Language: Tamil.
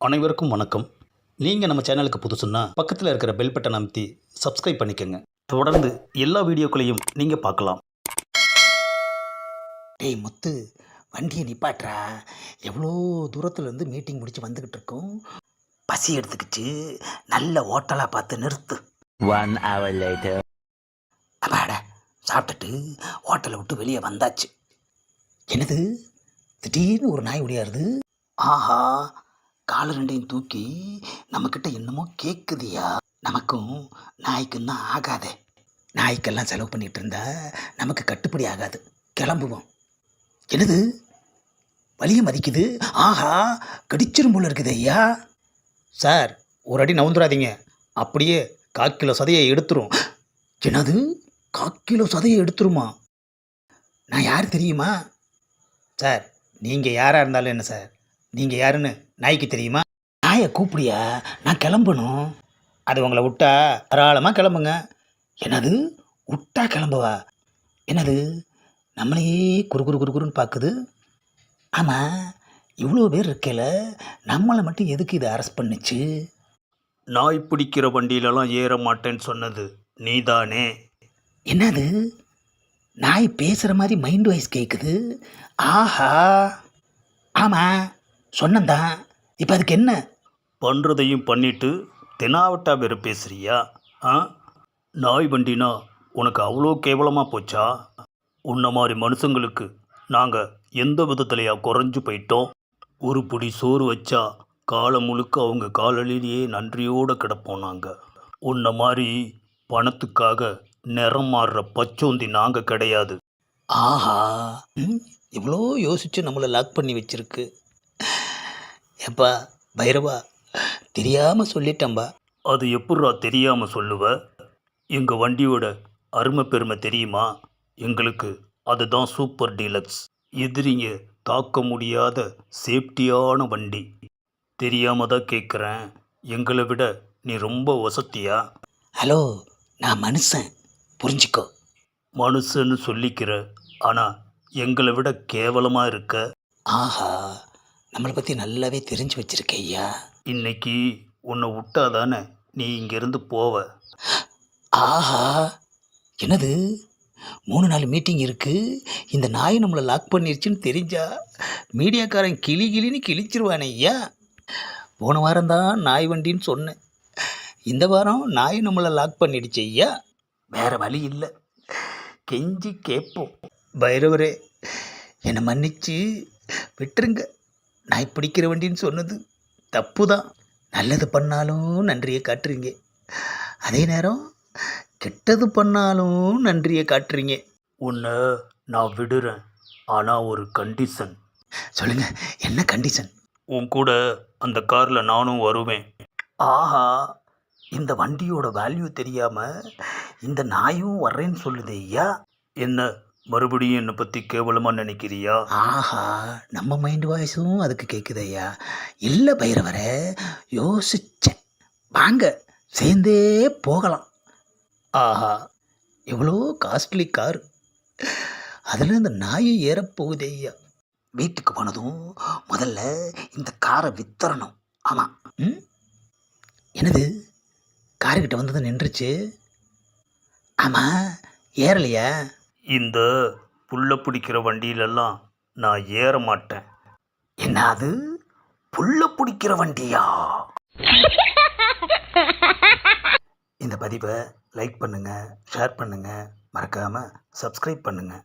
அனைவருக்கும் வணக்கம். நீங்கள் நம்ம சேனலுக்கு புதுசுன்னா பக்கத்தில் இருக்கிற பெல் பட்டன் அமைத்தி சப்ஸ்கிரைப் பண்ணிக்கோங்க. தொடர்ந்து எல்லா வீடியோக்களையும் நீங்கள் பார்க்கலாம். டேய் முத்து, வண்டியை நிப்பாட்றா. எவ்வளோ தூரத்துலேருந்து மீட்டிங் முடிச்சு வந்துக்கிட்டு இருக்கோம். பசி எடுத்துக்கிச்சு. நல்ல ஹோட்டலாக பார்த்து நிறுத்து. 1 hour later. அப்பாடா, சாப்பிட்டுட்டு ஹோட்டலை விட்டு வெளியே வந்தாச்சு. என்னது திடீர்னு ஒரு நாய் ஓடியாருது. ஆஹா, காலு ரெண்டையும் தூக்கி நம்மக்கிட்ட என்னமோ கேட்குதியா. நமக்கும் நாய்க்கும் தான் ஆகாதே. நாய்க்கெல்லாம் செலவு பண்ணிகிட்டு இருந்தா நமக்கு கட்டுப்படி ஆகாது. கிளம்புவோம். என்னது வலிய மதிக்குது. ஆஹா, கடிச்சிரும் போல இருக்குது ஐயா. சார், ஒரு அடி நவுந்துடாதீங்க, அப்படியே 1/4 கிலோ சதையை எடுத்துரும். என்னது 1/4 கிலோ சதையை எடுத்துருமா? நான் யார் தெரியுமா? சார், நீங்கள் யாராக இருந்தாலும் என்ன சார், நீங்கள் யாருன்னு நாய்க்கு தெரியுமா? நாயை கூப்பிடியா, நான் கிளம்பணும். அது உங்களை விட்டா தாராளமாக கிளம்புங்க. என்னது விட்டா கிளம்புவா? என்னது நம்மளையே குறுகுறுன்னு பார்க்குது. ஆமாம், இவ்வளோ பேர் இருக்கையில நம்மளை மட்டும் எதுக்கு இதை அரெஸ்ட் பண்ணுச்சு? நாய் பிடிக்கிற வண்டியிலலாம் ஏற மாட்டேன்னு சொன்னது நீதானே? என்னது நாய் பேசுகிற மாதிரி மைண்ட் வாய்ஸ் கேட்குது. ஆஹா, ஆமாம் சொன்னந்தான். இப்போ அதுக்கு என்ன? பண்ணுறதையும் பண்ணிட்டு தெனாவட்டா பேர் பேசுகிறியா? நாய் வண்டினா உனக்கு அவ்வளோ கேவலமாக போச்சா? உன்ன மாதிரி மனுஷங்களுக்கு நாங்கள் எந்த விதத்துலையா குறைஞ்சு போயிட்டோம்? ஒரு பிடி சோறு வச்சா காலம் முழுக்க அவங்க காலடியிலேயே நன்றியோடு கிடப்போம். நாங்கள் உன்ன மாதிரி பணத்துக்காக நிறம் மாறுற பச்சோந்தி நாங்கள் கிடையாது. ஆஹா, இவ்வளோ யோசித்து நம்மளை லாக் பண்ணி வச்சிருக்கு. எப்பா பைரவா, தெரியாமல் சொல்லிட்டேன்பா. அது எப்பட்றா தெரியாமல் சொல்லுவ? எங்கள் வண்டியோட அருமை பெருமை தெரியுமா? எங்களுக்கு அதுதான் சூப்பர் டீலக்ஸ். எதிரிங்க தாக்க முடியாத சேஃப்டியான வண்டி. தெரியாம தான் கேட்குறேன், எங்களை விட நீ ரொம்ப வசதியா? ஹலோ, நான் மனுஷன், புரிஞ்சுக்கோ. மனுஷன்னு சொல்லிக்கிற, ஆனால் எங்களை விட கேவலமாக இருக்க. ஆஹா, நம்மளை பற்றி நல்லாவே தெரிஞ்சு வச்சிருக்க ஐயா. இன்னைக்கு உன்னை விட்டாதானே நீ இங்கேருந்து போவ. ஆஹா, என்னது 3 நாள் மீட்டிங் இருக்குது. இந்த நாய் நம்மளை லாக் பண்ணிருச்சுன்னு தெரிஞ்சா மீடியாக்காரன் கிளின்னு கிழிச்சிருவானே ஐயா. போன வாரம் தான் நாய் வண்டின்னு சொன்னேன். இந்த வாரம் நாய் நம்மளை லாக் பண்ணிடுச்சு ஐயா. வேறு வழி இல்லை, கெஞ்சி கேட்போம். பைரவரே, என்னை மன்னிச்சு விட்டுருங்க. நாய் பிடிக்கிற வண்டின்னு சொன்னது தப்பு தான். நல்லது பண்ணாலும் நன்றியை காட்டுறீங்க, அதே நேரம் கெட்டது பண்ணாலும் நன்றியை காட்டுறீங்க. உன்னை நான் விடுறேன், ஆனால் ஒரு கண்டிஷன். சொல்லுங்கள், என்ன கண்டிஷன்? உன் கூட அந்த காரில் நானும் வருவேன். ஆஹா, இந்த வண்டியோட வேல்யூ தெரியாமல் இந்த நாயும் வர்றேன்னு சொல்லுது ஐயா. என்ன மறுபடியும் என்னை பற்றி கேவலமாக நினைக்கிறியா? ஆஹா, நம்ம மைண்ட் வாய்ஸும் அதுக்கு கேட்குது ஐயா. இல்லை பைரவரை, யோசிச்சேன். வாங்க சேர்ந்தே போகலாம். ஆஹா, எவ்வளோ காஸ்ட்லி கார், அதில் இந்த நாயை ஏறப்போகுது ஐயா. வீட்டுக்கு போனதும் முதல்ல இந்த காரை வித்தரணும். ஆமாம். என்னது காருக்கிட்ட வந்தது நின்றுச்சு. ஆமாம், ஏறலையா? இந்த புல்லை பிடிக்கிற வண்டியிலெல்லாம் நான் ஏற மாட்டேன். என்னது புல்ல பிடிக்கிற வண்டியா? இந்த பதிவை லைக் பண்ணுங்கள், ஷேர் பண்ணுங்கள், மறக்காமல் சப்ஸ்கிரைப் பண்ணுங்கள்.